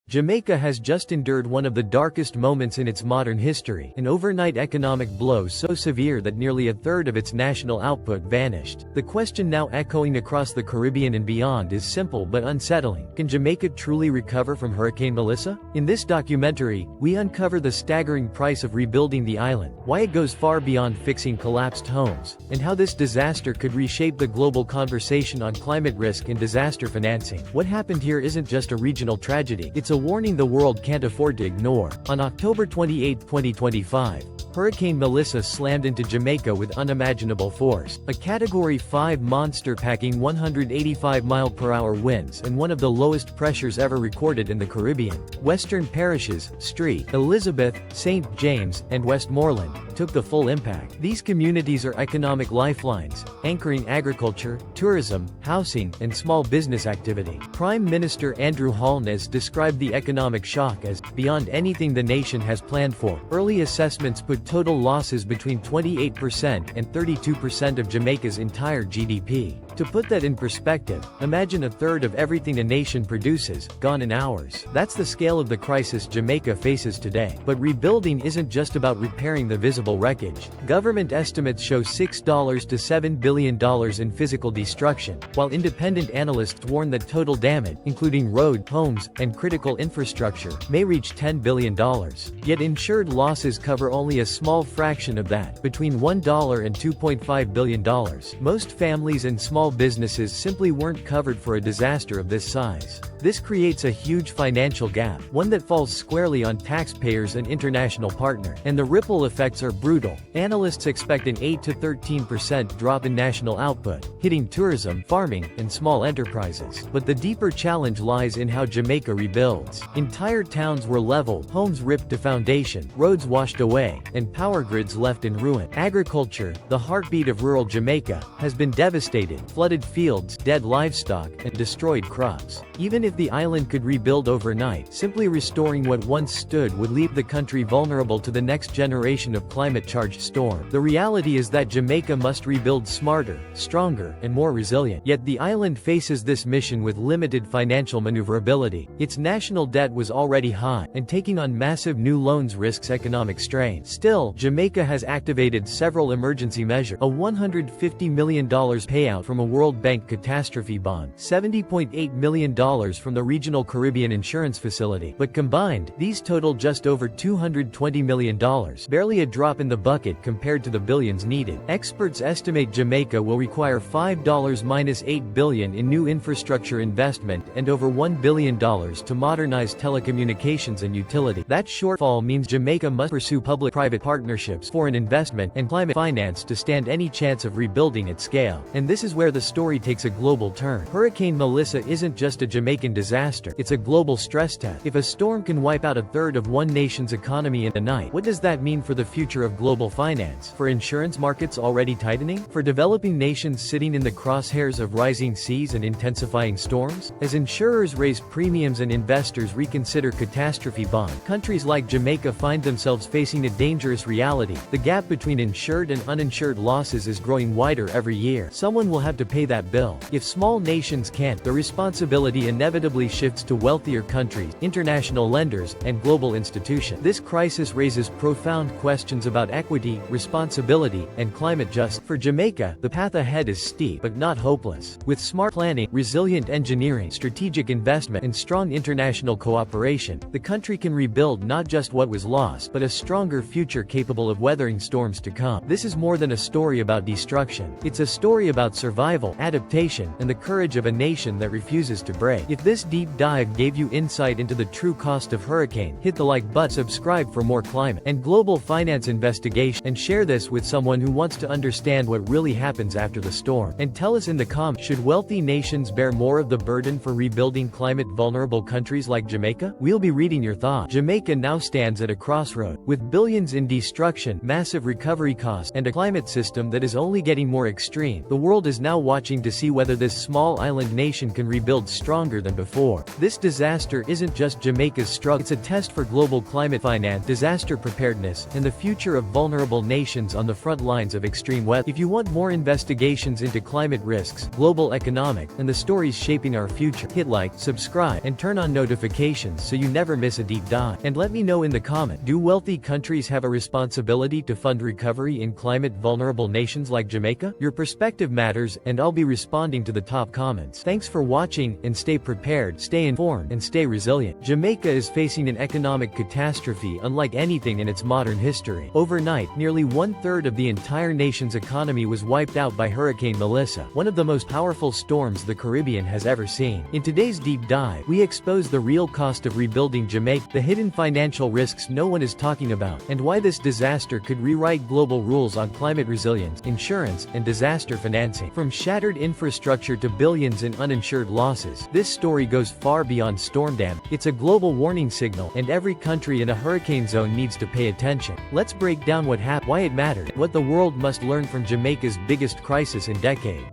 Jamaica has just endured one of the darkest moments in its modern history, an overnight economic blow so severe that nearly a third of its national output vanished. The question now echoing across the Caribbean and beyond is simple but unsettling. Can Jamaica truly recover from Hurricane Melissa? In this documentary, we uncover the staggering price of rebuilding the island, why it goes far beyond fixing collapsed homes, and how this disaster could reshape the global conversation on climate risk and disaster financing. What happened here isn't just a regional tragedy, it's a warning the world can't afford to ignore. On October 28, 2025, Hurricane Melissa slammed into Jamaica with unimaginable force. A Category 5 monster packing 185-mile-per-hour winds and one of the lowest pressures ever recorded in the Caribbean. Western parishes, Street, Elizabeth, St. James, and Westmoreland took the full impact. These communities are economic lifelines, anchoring agriculture, tourism, housing, and small business activity. Prime Minister Andrew Holness described the economic shock as beyond anything the nation has planned for. Early assessments put total losses between 28% and 32% of Jamaica's entire GDP. To put that in perspective, imagine a third of everything a nation produces, gone in hours. That's the scale of the crisis Jamaica faces today. But rebuilding isn't just about repairing the visible wreckage. Government estimates show $6 to $7 billion in physical destruction, while independent analysts warn that total damage, including road, homes, and critical infrastructure, may reach $10 billion. Yet insured losses cover only a small fraction of that, between $1 and $2.5 billion. Most families and small businesses simply weren't covered for a disaster of this size. This creates a huge financial gap, one that falls squarely on taxpayers and international partners. And the ripple effects are brutal. Analysts expect an 8 to 13% drop in national output, hitting tourism, farming, and small enterprises. But the deeper challenge lies in how Jamaica rebuilds. Entire towns were leveled, homes ripped to foundation, roads washed away, and power grids left in ruin. Agriculture, the heartbeat of rural Jamaica, has been devastated, flooded fields, dead livestock, and destroyed crops. Even if the island could rebuild overnight, simply restoring what once stood would leave the country vulnerable to the next generation of climate-charged storm. The reality is that Jamaica must rebuild smarter, stronger, and more resilient. Yet the island faces this mission with limited financial maneuverability. Its national debt was already high, and taking on massive new loans risks economic strain. Still, Jamaica has activated several emergency measures: a $150 million payout from a World Bank catastrophe bond, $70.8 million from the Regional Caribbean Insurance Facility. But combined, these total just over $220 million, barely a drop in the bucket compared to the billions needed. Experts estimate Jamaica will require $5-8 billion in new infrastructure investment and over $1 billion to modernize telecommunications and utility. That shortfall means Jamaica must pursue public-private partnerships, foreign investment, and climate finance to stand any chance of rebuilding at scale. And this is where the story takes a global turn. Hurricane Melissa isn't just a Jamaican disaster, it's a global stress test. If a storm can wipe out a third of one nation's economy in a night, what does that mean for the future of global finance? For insurance markets already tightening? For developing nations sitting in the crosshairs of rising seas and intensifying storms? As insurers raise premiums and investors reconsider catastrophe bonds, countries like Jamaica find themselves facing a dangerous reality. The gap between insured and uninsured losses is growing wider every year. Someone will have to pay that bill. If small nations can't, the responsibility inevitably shifts to wealthier countries, international lenders, and global institutions. This crisis raises profound questions about equity, responsibility, and climate justice. For Jamaica, the path ahead is steep, but not hopeless. With smart planning, resilient engineering, strategic investment, and strong international cooperation, the country can rebuild not just what was lost, but a stronger future capable of weathering storms to come. This is more than a story about destruction. It's a story about survival, adaptation, and the courage of a nation that refuses to break. If this deep dive gave you insight into the true cost of hurricane, hit the like button, subscribe for more climate and global finance investigation, and share this with someone who wants to understand what really happens after the storm. And tell us in the comments, should wealthy nations bear more of the burden for rebuilding climate-vulnerable countries like Jamaica? We'll be reading your thoughts. Jamaica now stands at a crossroad, with billions in destruction, massive recovery costs, and a climate system that is only getting more extreme. The world is now watching to see whether this small island nation can rebuild stronger than before. This disaster isn't just Jamaica's struggle, it's a test for global climate finance, disaster preparedness, and the future of vulnerable nations on the front lines of extreme weather. If you want more investigations into climate risks, global economic, and the stories shaping our future, hit like, subscribe, and turn on notifications so you never miss a deep dive. And let me know in the comment, do wealthy countries have a responsibility to fund recovery in climate-vulnerable nations like Jamaica? Your perspective matters, and I'll be responding to the top comments. Thanks for watching, and stay prepared, stay informed, and stay resilient. Jamaica is facing an economic catastrophe unlike anything in its modern history. Overnight, nearly one-third of the entire nation's economy was wiped out by Hurricane Melissa, one of the most powerful storms the Caribbean has ever seen. In today's deep dive, we expose the real cost of rebuilding Jamaica, the hidden financial risks no one is talking about, and why this disaster could rewrite global rules on climate resilience, insurance, and disaster financing. From shattered infrastructure to billions in uninsured losses, this story goes far beyond storm damage. It's a global warning signal, and every country in a hurricane zone needs to pay attention. Let's break down what happened, why it mattered, and what the world must learn from Jamaica's biggest crisis in decades.